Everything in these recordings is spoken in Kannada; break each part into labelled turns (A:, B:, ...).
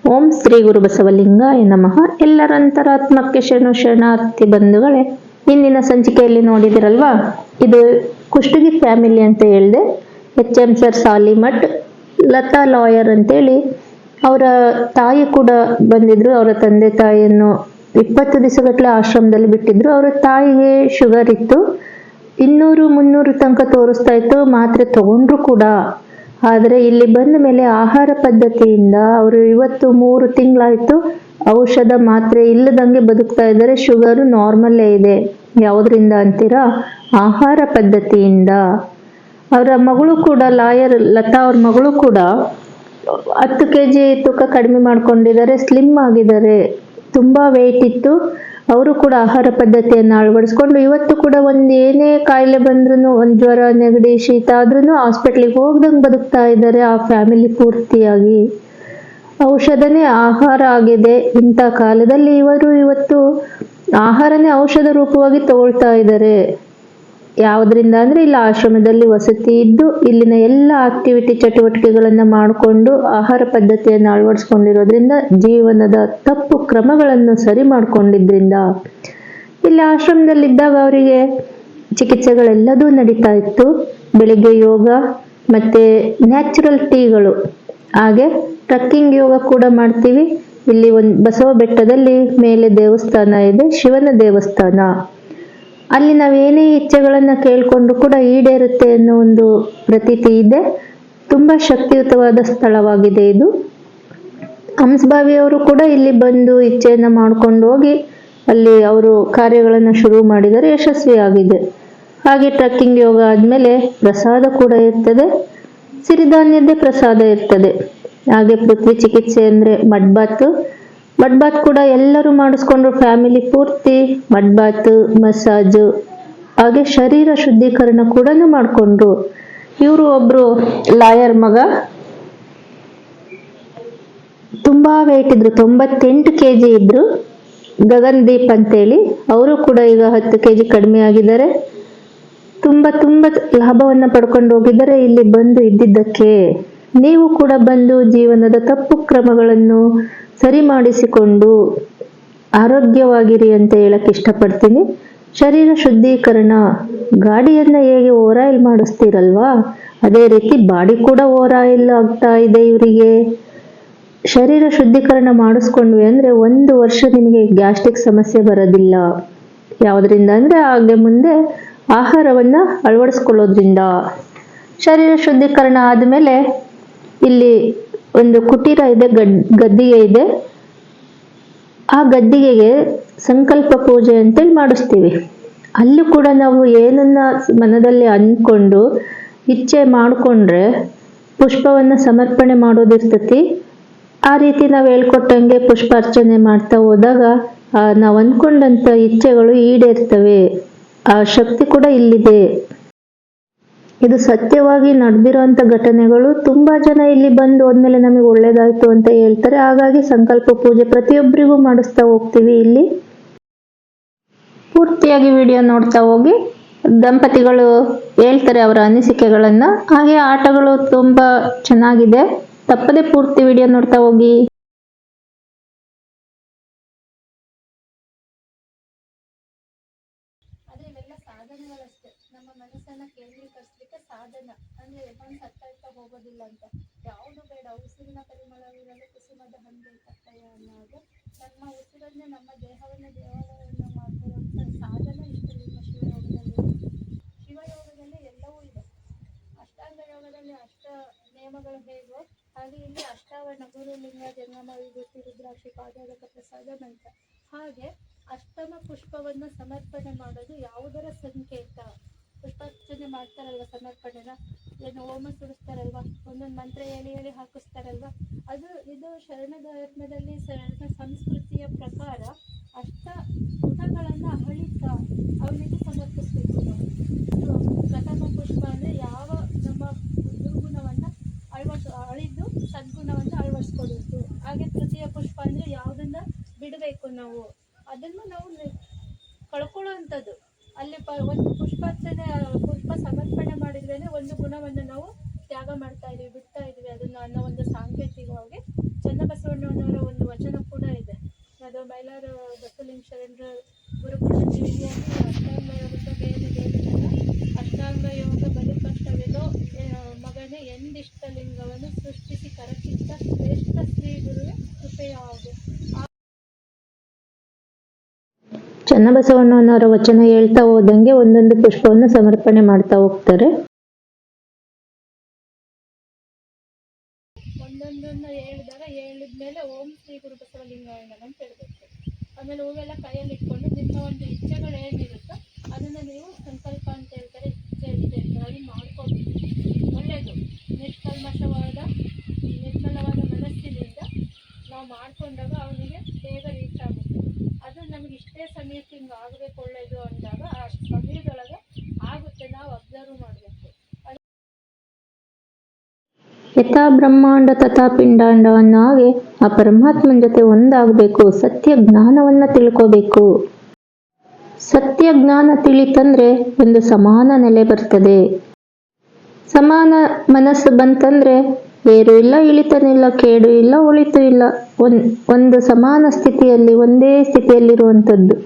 A: ಓಂ ಶ್ರೀ ಗುರು ಬಸವಲಿಂಗಾಯ ನಮಃ. ಎಲ್ಲರ ಅಂತರಾತ್ಮಕ್ಕೆ ಶರಣಾರ್ಥಿ ಬಂಧುಗಳೇ, ಇಂದಿನ ಸಂಚಿಕೆಯಲ್ಲಿ ನೋಡಿದಿರಲ್ವಾ, ಇದು ಕುಷ್ಟಗಿ ಫ್ಯಾಮಿಲಿ ಅಂತ ಹೇಳಿದೆ. HM sir Salimath, Lata lawyer ಅಂತೇಳಿ ಅವರ ತಾಯಿ ಕೂಡ ಬಂದಿದ್ರು. ಅವರ ತಂದೆ ತಾಯಿಯನ್ನು 20 ದಿವಸಗಟ್ಟಲೆ ಆಶ್ರಮದಲ್ಲಿ ಬಿಟ್ಟಿದ್ರು. ಅವರ ತಾಯಿಗೆ ಶುಗರ್ ಇತ್ತು, 200-300 ತನಕ ತೋರಿಸ್ತಾ ಇತ್ತು. ಮಾತ್ರೆ ತಗೊಂಡ್ರು ಕೂಡ. ಆದರೆ ಇಲ್ಲಿ ಬಂದ ಮೇಲೆ ಆಹಾರ ಪದ್ಧತಿಯಿಂದ ಅವರು ಇವತ್ತು 3 ತಿಂಗಳಾಯ್ತು ಔಷಧ ಮಾತ್ರೆ ಇಲ್ಲದಂಗೆ ಬದುಕ್ತಾ ಇದ್ದಾರೆ. ಶುಗರು ನಾರ್ಮಲ್ಲೇ ಇದೆ. ಯಾವುದರಿಂದ ಅಂತೀರಾ? ಆಹಾರ ಪದ್ಧತಿಯಿಂದ. ಅವರ ಮಗಳು ಕೂಡ ಲಾಯರ್ ಲತಾ ಅವ್ರ ಮಗಳು ಕೂಡ 10 kg ತೂಕ ಕಡಿಮೆ ಮಾಡ್ಕೊಂಡಿದ್ದಾರೆ, ಸ್ಲಿಮ್ ಆಗಿದ್ದಾರೆ. ತುಂಬಾ ವೆಯ್ಟ್ ಇತ್ತು. ಅವರು ಕೂಡ ಆಹಾರ ಪದ್ಧತಿಯನ್ನು ಅಳವಡಿಸ್ಕೊಂಡು ಇವತ್ತು ಕೂಡ ಏನೇ ಕಾಯಿಲೆ ಬಂದ್ರೂ, ಒಂದು ಜ್ವರ, ನೆಗಡಿ, ಶೀತ ಆದ್ರೂ ಹಾಸ್ಪಿಟ್ಲಿಗೆ ಹೋಗ್ದಂಗೆ ಬದುಕ್ತಾ ಇದ್ದಾರೆ. ಆ ಫ್ಯಾಮಿಲಿ ಪೂರ್ತಿಯಾಗಿ ಔಷಧನೇ ಆಹಾರ ಆಗಿದೆ. ಇಂಥ ಕಾಲದಲ್ಲಿ ಇವರು ಇವತ್ತು ಆಹಾರನೇ ಔಷಧ ರೂಪವಾಗಿ ತಗೊಳ್ತಾ ಇದ್ದಾರೆ. ಯಾವುದರಿಂದ ಅಂದ್ರೆ, ಇಲ್ಲಿ ಆಶ್ರಮದಲ್ಲಿ ವಸತಿ ಇದ್ದು ಇಲ್ಲಿನ ಎಲ್ಲ ಆಕ್ಟಿವಿಟಿ ಚಟುವಟಿಕೆಗಳನ್ನ ಮಾಡಿಕೊಂಡು ಆಹಾರ ಪದ್ಧತಿಯನ್ನು ಅಳವಡಿಸ್ಕೊಂಡಿರೋದ್ರಿಂದ, ಜೀವನದ ತಪ್ಪು ಕ್ರಮಗಳನ್ನು ಸರಿ ಮಾಡ್ಕೊಂಡಿದ್ರಿಂದ, ಇಲ್ಲಿ ಆಶ್ರಮದಲ್ಲಿದ್ದಾಗ ಅವರಿಗೆ ಚಿಕಿತ್ಸೆಗಳೆಲ್ಲದೂ ನಡೀತಾ ಇತ್ತು. ಬೆಳಿಗ್ಗೆ ಯೋಗ ಮತ್ತೆ ನ್ಯಾಚುರಲ್ ಟೀಗಳು, ಹಾಗೆ ಟ್ರಕ್ಕಿಂಗ್ ಯೋಗ ಕೂಡ ಮಾಡ್ತೀವಿ. ಇಲ್ಲಿ ಒಂದು ಬಸವ ಬೆಟ್ಟದಲ್ಲಿ ಮೇಲೆ ದೇವಸ್ಥಾನ ಇದೆ, ಶಿವನ ದೇವಸ್ಥಾನ. ಅಲ್ಲಿ ನಾವೇನೇ ಇಚ್ಛೆಗಳನ್ನ ಕೇಳ್ಕೊಂಡ್ರು ಕೂಡ ಈಡೇರುತ್ತೆ ಅನ್ನೋ ಒಂದು ಪ್ರತೀತಿ ಇದೆ. ತುಂಬಾ ಶಕ್ತಿಯುತವಾದ ಸ್ಥಳವಾಗಿದೆ ಇದು. ಹಂಸಭಾವಿ ಅವರು ಕೂಡ ಇಲ್ಲಿ ಬಂದು ಇಚ್ಛೆಯನ್ನ ಮಾಡ್ಕೊಂಡು ಹೋಗಿ ಅಲ್ಲಿ ಅವರು ಕಾರ್ಯಗಳನ್ನ ಶುರು ಮಾಡಿದರೆ ಯಶಸ್ವಿಯಾಗಿದೆ. ಹಾಗೆ ಟ್ರಕ್ಕಿಂಗ್ ಯೋಗ ಆದ್ಮೇಲೆ ಪ್ರಸಾದ ಕೂಡ ಇರ್ತದೆ, ಸಿರಿಧಾನ್ಯದ್ದೇ ಪ್ರಸಾದ ಇರ್ತದೆ. ಹಾಗೆ ಪೃಥ್ವಿ ಚಿಕಿತ್ಸೆ ಅಂದ್ರೆ ಮಡ್ ಬಾತ್ ಕೂಡ ಎಲ್ಲರೂ ಮಾಡಿಸ್ಕೊಂಡ್ರು. ಫ್ಯಾಮಿಲಿ ಪೂರ್ತಿ ಮಡ್ ಬಾತ್, ಮಸಾಜ್, ಹಾಗೆ ಶರೀರ ಶುದ್ಧೀಕರಣ ಕೂಡ ಮಾಡ್ಕೊಂಡ್ರು. ಇವರು ಒಬ್ರು ಲಾಯರ್ ಮಗ, ತುಂಬಾ ವೇಟ್ ಇದ್ರು, 98 kg ಇದ್ರು. ಗಗನ್ದೀಪ್ ಅಂತೇಳಿ ಅವರು ಕೂಡ ಈಗ 10 kg ಕಡಿಮೆ ಆಗಿದ್ದಾರೆ. ತುಂಬಾ ಲಾಭವನ್ನ ಪಡ್ಕೊಂಡು ಹೋಗಿದ್ದಾರೆ ಇಲ್ಲಿ ಬಂದು ಇದ್ದಿದ್ದಕ್ಕೆ. ನೀವು ಕೂಡ ಬಂದು ಜೀವನದ ತಪ್ಪು ಕ್ರಮಗಳನ್ನು ಸರಿ ಮಾಡಿಸಿಕೊಂಡು ಆರೋಗ್ಯವಾಗಿರಿ ಅಂತ ಹೇಳಕ್ ಇಷ್ಟಪಡ್ತೀನಿ. ಶರೀರ ಶುದ್ಧೀಕರಣ, ಗಾಡಿಯನ್ನ ಹೇಗೆ ಓರಾಯಿಲ್ ಮಾಡಿಸ್ತೀರಲ್ವಾ, ಅದೇ ರೀತಿ ಬಾಡಿ ಕೂಡ ಓರಾಯಿಲ್ ಆಗ್ತಾ ಇದೆ ಇವರಿಗೆ. ಶರೀರ ಶುದ್ಧೀಕರಣ ಮಾಡಿಸ್ಕೊಂಡ್ವಿ ಅಂದ್ರೆ 1 ವರ್ಷ ನಿಮಗೆ ಗ್ಯಾಸ್ಟ್ರಿಕ್ ಸಮಸ್ಯೆ ಬರೋದಿಲ್ಲ. ಯಾವುದರಿಂದ ಅಂದ್ರೆ, ಹಾಗೆ ಮುಂದೆ ಆಹಾರವನ್ನ ಅಳವಡಿಸ್ಕೊಳ್ಳೋದ್ರಿಂದ. ಶರೀರ ಶುದ್ಧೀಕರಣ ಆದ್ಮೇಲೆ ಇಲ್ಲಿ ಒಂದು ಕುಟೀರ ಇದೆ, ಗದ್ದಿಗೆ ಇದೆ. ಆ ಗದ್ದಿಗೆಗೆ ಸಂಕಲ್ಪ ಪೂಜೆ ಅಂತೇಳಿ ಮಾಡಿಸ್ತೀವಿ. ಅಲ್ಲಿ ಕೂಡ ನಾವು ಏನನ್ನ ಮನದಲ್ಲಿ ಅಂದ್ಕೊಂಡು ಇಚ್ಛೆ ಮಾಡಿಕೊಂಡ್ರೆ ಪುಷ್ಪವನ್ನ ಸಮರ್ಪಣೆ ಮಾಡೋದಿರ್ತತಿ. ಆ ರೀತಿ ನಾವು ಹೇಳ್ಕೊಟ್ಟಂಗೆ ಪುಷ್ಪ ಅರ್ಚನೆ ಮಾಡ್ತಾ ಹೋದಾಗ ನಾವು ಅಂದ್ಕೊಂಡಂತ ಇಚ್ಛೆಗಳು ಈಡೇರ್ತವೆ. ಆ ಶಕ್ತಿ ಕೂಡ ಇಲ್ಲಿದೆ. ಇದು ಸತ್ಯವಾಗಿ ನಡೆದಿರುವಂತ ಘಟನೆಗಳು. ತುಂಬಾ ಜನ ಇಲ್ಲಿ ಬಂದು ಹೋದ್ಮೇಲೆ ನಮಗೆ ಒಳ್ಳೇದಾಯ್ತು ಅಂತ ಹೇಳ್ತಾರೆ. ಹಾಗಾಗಿ ಸಂಕಲ್ಪ ಪೂಜೆ ಪ್ರತಿಯೊಬ್ಬರಿಗೂ ಮಾಡಿಸ್ತಾ ಹೋಗ್ತೀವಿ. ಇಲ್ಲಿ ಪೂರ್ತಿಯಾಗಿ ವಿಡಿಯೋ ನೋಡ್ತಾ ಹೋಗಿ. ದಂಪತಿಗಳು ಹೇಳ್ತಾರೆ ಅವರ ಅನಿಸಿಕೆಗಳನ್ನ. ಹಾಗೆ ಆಟಗಳು ತುಂಬಾ ಚೆನ್ನಾಗಿದೆ, ತಪ್ಪದೆ ಪೂರ್ತಿ ವಿಡಿಯೋ ನೋಡ್ತಾ ಹೋಗಿ.
B: ಸಾಧನಗಳಷ್ಟೇ, ನಮ್ಮ ಮನಸ್ಸನ್ನ ಕೇಂದ್ರೀಕರಿಸಲಿಕ್ಕೆ ಸಾಧನ ಅಂದ್ರೆ ಮನಸ್ಸು ಹತ್ತ ಹೋಗೋದಿಲ್ಲ ಅಂತ. ಯಾವುದು ಬೇಡ, ಉಸಿರಿನ ಪರಿಮಳವಿರಲು ಕುಸುಮದ ಹಂಗೆ ಕತ್ತಯ ಅನ್ನೋದು. ನಮ್ಮ ಉಸಿರನ್ನೇ, ನಮ್ಮ ದೇಹವನ್ನೇ ದೇವಾಲಯವನ್ನು ಮಾಡಿಕೊಳ್ಳುವಂತ ಸಾಧನ ಇಷ್ಟು ನಿಮ್ಮ ಶಿವಯೋಗದಲ್ಲಿ. ಶಿವಯೋಗದಲ್ಲಿ ಎಲ್ಲವೂ ಇದೆ. ಅಷ್ಟಾಂಗ ಯೋಗದಲ್ಲಿ ನಿಯಮಗಳು ಹೇಗೋ ಹಾಗೆ ಇಲ್ಲಿ ಅಷ್ಟಾವರಣ ಗುರುಲಿಂಗ, ಜಂಗಮ, ವಿಭೂತಿ, ರುದ್ರಾಕ್ಷಿ, ಪಾದೋದಕ, ಪ್ರಸಾದ, ಮಂತ್ರ. ಹಾಗೆ ಅಷ್ಟಮ ಪುಷ್ಪವನ್ನು ಸಮರ್ಪಣೆ ಮಾಡೋದು ಯಾವುದರ ಸಂಕೇತ? ಪುಷ್ಪಾರ್ಚನೆ ಮಾಡ್ತಾರಲ್ವ, ಸಮರ್ಪಣೆನ ಏನು ಹೋಮ ಸುಡಿಸ್ತಾರಲ್ವ, ಒಂದೊಂದು ಮಂತ್ರ ಹೇಳಿ ಹಾಕಿಸ್ತಾರಲ್ವ, ಇದು ಶರಣ ಧರ್ಮದಲ್ಲಿ, ಶರಣ ಸಂಸ್ಕೃತಿಯ ಪ್ರಕಾರ ಅಷ್ಟ ಗುಣಗಳನ್ನ ಅಳಿತಾ ಅವನಿಗೆ ಸಮರ್ಪಿಸ್ಬೇಕು ನಾವು. ಪ್ರಥಮ ಪುಷ್ಪ ಅಂದ್ರೆ ಯಾವ ನಮ್ಮ ದುರ್ಗುಣವನ್ನ ಅಳಿದು ಸದ್ಗುಣವನ್ನ ಅಳವಡಿಸ್ಕೊಳ್ಬೇಕು. ಹಾಗೆ ತೃತೀಯ ಪುಷ್ಪ ಅಂದ್ರೆ ಯಾವುದನ್ನ ಬಿಡಬೇಕು ನಾವು, ಅದನ್ನು ನಾವು ಕಳ್ಕೊಳ್ಳುವಂಥದ್ದು. ಅಲ್ಲಿ ಒಂದು ಪುಷ್ಪ ಸಮರ್ಪಣೆ ಮಾಡಿದ್ರೇನೆ ಒಂದು ಗುಣವನ್ನು ನಾವು ತ್ಯಾಗ ಮಾಡ್ತಾ ಇದೀವಿ, ಬಿಡ್ತಾ ಇದೀವಿ ಅದನ್ನ ಅನ್ನೋ ಒಂದು ಸಾಂಕೇತಿಕವಾಗಿ ಚನ್ನಬಸವ ಬಸವಣ್ಣನವರ ಒಂದು ವಚನ ಕೂಡ ಇದೆ. ಅದು ಮೈಲಾರ ಬಸವಲಿಂಗ ಶರಣರ ಗುರುಕುಲ ಟಿವಿಯಲ್ಲಿ ಅಷ್ಟಾಂಗ ಯೋಗದ ಬೇರೆ ಅಷ್ಟಾಂಗ ಯೋಗ ಬದುಕಷ್ಟವಿದೋ ಮಗನೇ ಎಂದಿಷ್ಟ ಲಿಂಗವನ್ನು ಸೃಷ್ಟಿಸಿ ಕರಚಿತ್ತ ಶ್ರೇಷ್ಠ ಶ್ರೀ ಗುರುವೆ ಕೃಪೆಯಾಗು.
A: ಚನ್ನಬಸವಣ್ಣನವರ ವಚನ ಹೇಳ್ತಾ ಹೋದಂಗೆ ಒಂದೊಂದು ಪುಷ್ಪವನ್ನು ಸಮರ್ಪಣೆ ಮಾಡ್ತಾ ಹೋಗ್ತಾರೆ.
B: ಒಂದೊಂದನ್ನು ಹೇಳಿದ್ಮೇಲೆ ಓಂ ಶ್ರೀ ಗುರು ಬಸವಲಿಂಗಾಯ ನಮಃ ಅಂತ ಹೇಳ್ಬೇಕು. ಆಮೇಲೆ ಹೂವೆಲ್ಲ ಕೈಯಲ್ಲಿ ಇಟ್ಕೊಂಡು ನಿಮ್ಮ ಒಂದು ಇಚ್ಛೆಗಳು ಏನಿರುತ್ತೋ ಅದನ್ನು ನೀವು ಸಂಕಲ್ಪ ಅಂತ ಹೇಳ್ತಾರೆ, ಇಚ್ಛೆ ಅಂತ ಹೇಳ್ತಾರೆ, ಅದನ್ನು ಮಾಡ್ಕೋಬೇಕು. ಒಳ್ಳೆಯದು. ನಿರ್ಮಲವಾದ ಮನಸ್ಸಿನಿಂದ ನಾವು ಮಾಡಿಕೊಂಡಾಗ ಅವನಿಗೆ ಬೇಗ ರೀಚ್ ಆಗುತ್ತೆ. ಅದು ನಮ್ಗೆ ಇಷ್ಟೇ ಸಮಯಕ್ಕೆ ಹಿಂಗೆ ಆಗಬೇಕು ಒಳ್ಳೆಯದು ಅಂದಾಗ ಆ ಸಮಯದೊಳಗೆ ಆಗುತ್ತೆ. ನಾವು ಅಬ್ಸರ್ವ್ ಮಾಡಬೇಕು.
A: ಯಥಾ ಬ್ರಹ್ಮಾಂಡ ತಥಾ ಪಿಂಡಾಂಡ ಅನ್ನೋ ಹಾಗೆ ಆ ಪರಮಾತ್ಮನ ಜೊತೆ ಒಂದಾಗಬೇಕು. ಸತ್ಯ ಜ್ಞಾನವನ್ನ ತಿಳ್ಕೋಬೇಕು. ಸತ್ಯ ಜ್ಞಾನ ತಿಳಿತಂದ್ರೆ ಒಂದು ಸಮಾನ ನೆಲೆ ಬರ್ತದೆ. ಸಮಾನ ಮನಸ್ಸು ಬಂತಂದ್ರೆ ಏರು ಇಲ್ಲ, ಇಳಿತನೂ ಇಲ್ಲ, ಕೇಡು ಇಲ್ಲ, ಒಳಿತು ಇಲ್ಲ. ಒಂದು ಸಮಾನ ಸ್ಥಿತಿಯಲ್ಲಿ, ಒಂದೇ ಸ್ಥಿತಿಯಲ್ಲಿರುವಂಥದ್ದು.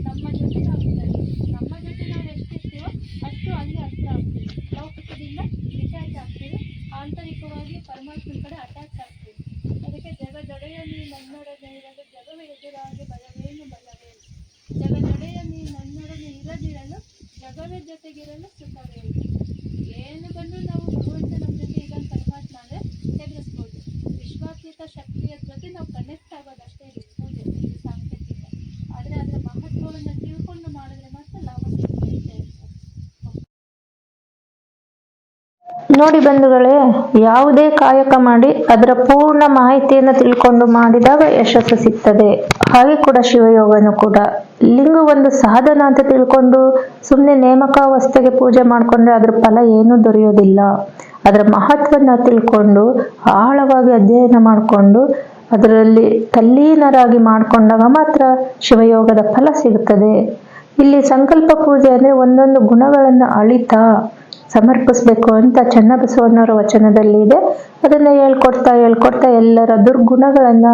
B: ನಮ್ಮ ಜೊತೆ ನಾವು ಎಷ್ಟಿರ್ತೀವೋ ಅಷ್ಟು ಅಲ್ಲಿ ಹತ್ರ ಆಗ್ತೀವಿ. ಲೌಕಿಕದಿಂದ ಡಿಟ್ಯಾಚ್ ಆಗ್ತೀವಿ, ಆಂತರಿಕವಾಗಿ ಪರಮಾತ್ಮನ ಕಡೆ ಅಟ್ಯಾಚ್ ಆಗ್ತೀವಿ. ಅದಕ್ಕೆ ಜಗದೊಡೆಯ ನೀ ನನ್ನೊಡನೆ ಇರಲು ಜಗವೇ ಎದುರಾಗಿ ಬಲವೇನು ಬಲವೇನು, ಜಗದೊಡೆಯ ನೀ ನನ್ನೊಡನೆ ಇರದಿರಲು ಜಗವೇ ಜೊತೆಗಿರಲು ಸುಖವೇನು. ಏನು ಬಂದರೂ ನಾವು ಭಗವಂತ ನಮ್ಮ ಜೊತೆ ಇದನ್ನು ಪರಮಾತ್ಮ ಅಂದರೆ ಎದುರಿಸ್ಬೋದು. ವಿಶ್ವಾತೀತ ಶಕ್ತಿಯ ಜೊತೆ ನಾವು ಕನೆಕ್ಟ್ ಆಗೋದಷ್ಟೇ ಇದು ಪೂಜೆ, ಇದು ಸಾಂಕೇತಿಕ. ಆದರೆ ಅದರ ಮಹತ್ವವನ್ನು ತಿಳ್ಕೊಂಡು ಮಾಡಿದ್ರೆ ಮಾತ್ರ ಲಾಭ ಸಿಗುತ್ತೆ.
A: ನೋಡಿ ಬಂಧುಗಳೇ, ಯಾವುದೇ ಕಾಯಕ ಮಾಡಿ ಅದರ ಪೂರ್ಣ ಮಾಹಿತಿಯನ್ನು ತಿಳ್ಕೊಂಡು ಮಾಡಿದಾಗ ಯಶಸ್ಸು ಸಿಗ್ತದೆ. ಹಾಗೆ ಕೂಡ ಶಿವಯೋಗನೂ ಕೂಡ ಲಿಂಗ ಒಂದು ಸಾಧನ ಅಂತ ತಿಳ್ಕೊಂಡು ಸುಮ್ಮನೆ ನೇಮಕಾವಸ್ಥೆಗೆ ಪೂಜೆ ಮಾಡಿಕೊಂಡ್ರೆ ಅದ್ರ ಫಲ ಏನೂ ದೊರೆಯೋದಿಲ್ಲ. ಅದರ ಮಹತ್ವನ ತಿಳ್ಕೊಂಡು ಆಳವಾಗಿ ಅಧ್ಯಯನ ಮಾಡಿಕೊಂಡು ಅದರಲ್ಲಿ ತಲ್ಲೀನರಾಗಿ ಮಾಡಿಕೊಂಡಾಗ ಮಾತ್ರ ಶಿವಯೋಗದ ಫಲ ಸಿಗುತ್ತದೆ. ಇಲ್ಲಿ ಸಂಕಲ್ಪ ಪೂಜೆ ಅಂದರೆ ಒಂದೊಂದು ಗುಣಗಳನ್ನು ಅಳಿತಾ ಸಮರ್ಪಿಸಬೇಕು ಅಂತ ಚನ್ನಬಸವಣ್ಣವರ ವಚನದಲ್ಲಿ ಇದೆ. ಅದನ್ನು ಹೇಳ್ಕೊಡ್ತಾ ಎಲ್ಲರ ದುರ್ಗುಣಗಳನ್ನು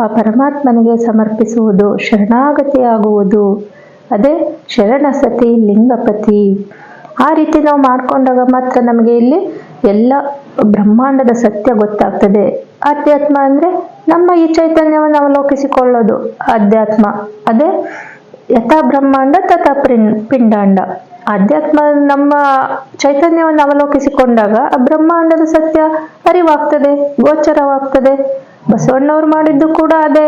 A: ಆ ಪರಮಾತ್ಮನಿಗೆ ಸಮರ್ಪಿಸುವುದು, ಶರಣಾಗತಿ ಆಗುವುದು. ಅದೇ ಶರಣಸತಿ ಲಿಂಗಪತಿ. ಆ ರೀತಿ ನಾವು ಮಾಡಿಕೊಂಡಾಗ ಮಾತ್ರ ನಮಗೆ ಇಲ್ಲಿ ಎಲ್ಲ ಬ್ರಹ್ಮಾಂಡದ ಸತ್ಯ ಗೊತ್ತಾಗ್ತದೆ. ಆಧ್ಯಾತ್ಮ ಅಂದರೆ ನಮ್ಮ ಈ ಚೈತನ್ಯವನ್ನು ಅವಲೋಕಿಸಿಕೊಳ್ಳೋದು ಅಧ್ಯಾತ್ಮ. ಅದೇ ಯಥಾ ಬ್ರಹ್ಮಾಂಡ ತಥಾ ಪಿಂಡಾಂಡ. ಅಧ್ಯಾತ್ಮ ನಮ್ಮ ಚೈತನ್ಯವನ್ನು ಅವಲೋಕಿಸಿಕೊಂಡಾಗ ಆ ಬ್ರಹ್ಮಾಂಡದ ಸತ್ಯ ಅರಿವಾಗ್ತದೆ, ಗೋಚರವಾಗ್ತದೆ. ಬಸವಣ್ಣವ್ರು ಮಾಡಿದ್ದು ಕೂಡ ಅದೇ.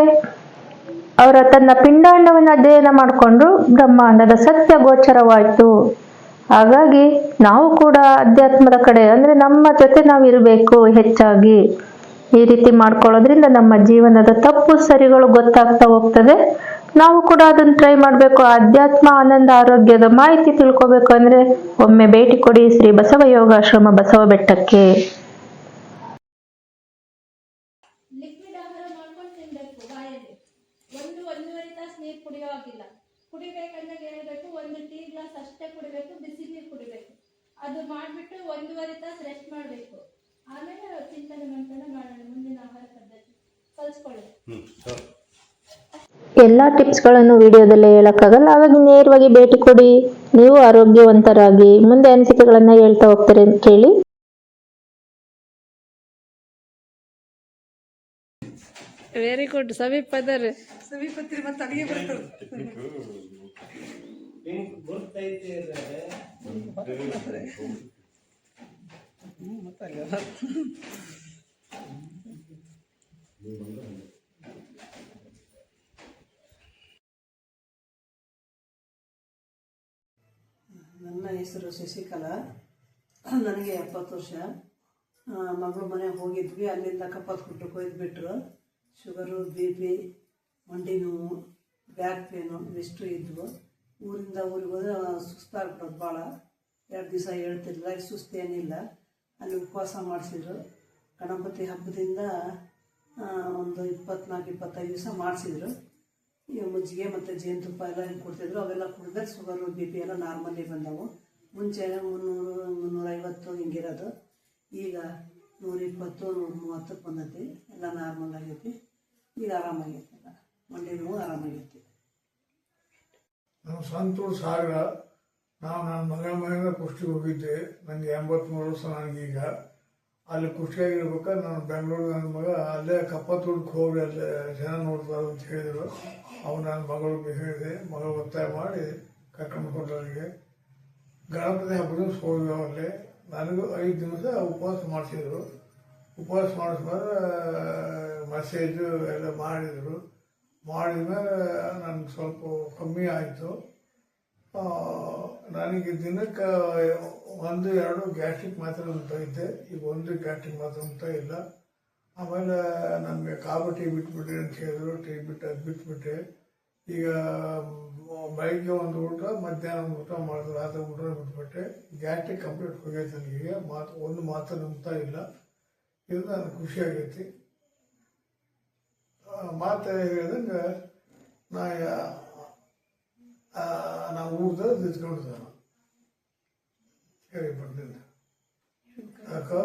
A: ಅವರ ತನ್ನ ಪಿಂಡಾಂಡವನ್ನು ಅಧ್ಯಯನ ಮಾಡಿಕೊಂಡ್ರು, ಬ್ರಹ್ಮಾಂಡದ ಸತ್ಯ ಗೋಚರವಾಯಿತು. ಹಾಗಾಗಿ ನಾವು ಕೂಡ ಅಧ್ಯಾತ್ಮದ ಕಡೆ ಅಂದರೆ ನಮ್ಮ ಜೊತೆ ನಾವು ಇರಬೇಕು ಹೆಚ್ಚಾಗಿ. ಈ ರೀತಿ ಮಾಡ್ಕೊಳ್ಳೋದ್ರಿಂದ ನಮ್ಮ ಜೀವನದ ತಪ್ಪು ಸರಿಗಳು ಗೊತ್ತಾಗ್ತಾ ಹೋಗ್ತದೆ. ನಾವು ಕೂಡ ಅದನ್ನು ಟ್ರೈ ಮಾಡಬೇಕು. ಅಧ್ಯಾತ್ಮ ಆನಂದ ಆರೋಗ್ಯದ ಮಾಹಿತಿ ತಿಳ್ಕೋಬೇಕು ಅಂದರೆ ಒಮ್ಮೆ ಭೇಟಿ ಕೊಡಿ ಶ್ರೀ ಬಸವ ಯೋಗಾಶ್ರಮ ಬಸವ ಬೆಟ್ಟಕ್ಕೆ.
B: ಲಿಕ್ವಿಡ್ ಆಹಾರ ಮಾಡ್ಕೊಂಡು ತಿನ್ಬೇಕು. ಬಾಯಲ್ಲಿ 1-1.5 ತಾಸು ನೀರು ಕುಡಿಯೋ ಆಗಿಲ್ಲ. ಕುಡಿಬೇಕಂದಾಗ ಹೇಳ್ಬೇಕು, 1 ಟೀ ಗ್ಲಾಸ್ ಅಷ್ಟೇ ಕುಡಿಬೇಕು, ಬಿಸಿ ನೀರು ಕುಡಿಬೇಕು. ಅದು ಮಾಡಿಬಿಟ್ಟು 1.5 ತಾಸು ರೆಸ್ಟ್ ಮಾಡಬೇಕು. ಆಮೇಲೆ ಚಿಂತನೆ ಮಂಥನ ಮಾಡೋಣ, ಮುಂದಿನ ಆಹಾರ ಪದ್ಧತಿ ಕಲಿಸ್ಕೊಳ್ಳಿ.
A: ಎಲ್ಲ ಟಿಪ್ಸ್ಗಳನ್ನು ವಿಡಿಯೋದಲ್ಲೇ ಹೇಳಕ್ಕಾಗಲ್ಲ. ಹಾಗಾಗಿ ನೇರವಾಗಿ ಭೇಟಿ ಕೊಡಿ. ನೀವು ಆರೋಗ್ಯವಂತರಾಗಿ ಮುಂದೆ ಅನಿಸಿಕೆಗಳನ್ನು ಹೇಳ್ತಾ ಹೋಗ್ತಾರೆ ಕೇಳಿ.
B: Very good. ಸಮೀಪ ಅದರ
C: ಸಮೀಪತ್ರಿ ಮತ್ತೆ ಅಡಿಗೆ ಬರ್ತದೆ. ನನ್ನ ಹೆಸರು ಶಶಿಕಲಾ. ನನಗೆ 70 ವರ್ಷ. ಮಗಳು ಮನೆಗೆ ಹೋಗಿದ್ವಿ. ಅಲ್ಲಿಂದ ಕಪ್ಪತ್ಗುಡ್ಡಕ್ಕೆ ಕೊಯ್ದುಬಿಟ್ರು. ಶುಗರು, BP, ಮಂಡಿ ನೋವು, ಬ್ಯಾಕ್ ಪೇನು ಇಷ್ಟು ಇದ್ವು. ಊರಿಂದ ಊರಿಗೆ ಹೋದ್ರೆ ಸುಸ್ತಾಗ್ಬಿಡೋದು ಭಾಳ. 2 ದಿವಸ ಹೇಳ್ತಿರ್ಲಿಲ್ಲ, ಸುಸ್ತೇನಿಲ್ಲ. ಅಲ್ಲಿ ಉಪವಾಸ ಮಾಡಿಸಿದ್ರು. ಗಣಪತಿ ಹಬ್ಬದಿಂದ ಒಂದು 24-25 ದಿವಸ ಮಾಡಿಸಿದ್ರು. ಈ ಮಜ್ಜಿಗೆ ಮತ್ತು ಜೇನುತುಪ್ಪ ಎಲ್ಲ ಹಿಂಗೆ ಕೊಡ್ತಿದ್ರು. ಅವೆಲ್ಲ ಕುಡಿದ್ರೆ ಶುಗರು, BP ಎಲ್ಲ ನಾರ್ಮಲಿ ಬಂದವು. ಮುಂಚೆ 300-350 ಹಿಂಗಿರೋದು. ಈಗ 120 130 ಬಂದೈತಿ. ಎಲ್ಲ ನಾರ್ಮಲ್ ಆಗೈತಿ. ಈಗ ಆರಾಮಾಗೈತಿ. ಎಲ್ಲ ಮಂಡಿ ನೋವು ಆರಾಮಾಗೈತಿ.
D: ನಮ್ಮ ಸಂತೂರು ಸಾಗರ. ನಾವು ನನ್ನ ಮನೆಯಿಂದ ಕುಷ್ಟಿಗೆ ಹೋಗಿದ್ದೆ. ನನಗೆ 83 ವರ್ಷ. ನನಗೀಗ ಅಲ್ಲಿ ಕುಷ್ಟಿಯಾಗಿರ್ಬೇಕಾದ್ರೆ ನಾನು ಬೆಂಗಳೂರು ನನ್ನ ಮಗ ಅಲ್ಲೇ ಕಪ್ಪತ್ತೂರ್ಗೆ ಹೋಗಿ ಅಲ್ಲೇ ಜನ ನೋಡ್ತಾರೆ ಅಂತ ಹೇಳಿದರು. ಅವು ನನ್ನ ಮಗಳಿಗೆ ಹೇಳಿದೆ. ಮಗಳು ಒತ್ತಾಯ ಮಾಡಿ ಕರ್ಕೊಂಡು ಹೋದ್ರು. ಅಲ್ಲಿಗೆ ಗಣಪತಿ ಹಬ್ಬದ ದಿವಸ ಹೋಗಿದ್ವಿ. ಅಲ್ಲೇ ನನಗೂ 5 ದಿವಸ ಉಪವಾಸ ಮಾಡಿಸಿದ್ರು. ಉಪವಾಸ ಮಾಡಿಸ್ಮೇಲೆ ಮಸೇಜು ಎಲ್ಲ ಮಾಡಿದರು. ಮಾಡಿದ್ಮೇಲೆ ನನಗೆ ಸ್ವಲ್ಪ ಕಮ್ಮಿ ಆಯಿತು. ನನಗೆ ದಿನಕ್ಕೆ 1-2 ಗ್ಯಾಸ್ಟ್ರಿಕ್ ಮಾತ್ರೆ ಅಂತ ಇದ್ದೆ. ಈಗ 1 ಗ್ಯಾಸ್ಟ್ರಿಕ್ ಮಾತ್ರೆ ಅಂತ ಇಲ್ಲ. ಆಮೇಲೆ ನಮಗೆ ಕಾಬು ಟೀ ಬಿಟ್ಬಿಟ್ರಿ ಅಂತ ಹೇಳಿದ್ರು. ಟೀ ಬಿಟ್ಟು ಅದು ಬಿಟ್ಬಿಟ್ಟೆ. ಈಗ ಬೆಳಗ್ಗೆ ಒಂದು ಊಟ, ಮಧ್ಯಾಹ್ನ ಒಂದು ಊಟ ಮಾಡಿದ್ರು. ರಾತ್ರಿ ಊಟ ಬಿಟ್ಬಿಟ್ಟೆ. ಗ್ಯಾಸ್ಟ್ರಿಕ್ ಕಂಪ್ಲೀಟ್ ಹೋಗೈತೆ ನನಗೆ. ಒಂದು ಮಾತ್ರೆ ನುಂಗ್ತಾ ಇಲ್ಲ. ಇದು ನನಗೆ ಖುಷಿಯಾಗೈತಿ. ಮಾತು ಹೇಳಿದಂಗೆ ನಾವು ಊಟದ ನಿಂತ್ಕೊಂಡಿದ್ದೆ. ಹೇಳಿ ಬರ್ತೀನಿ ಯಾಕೋ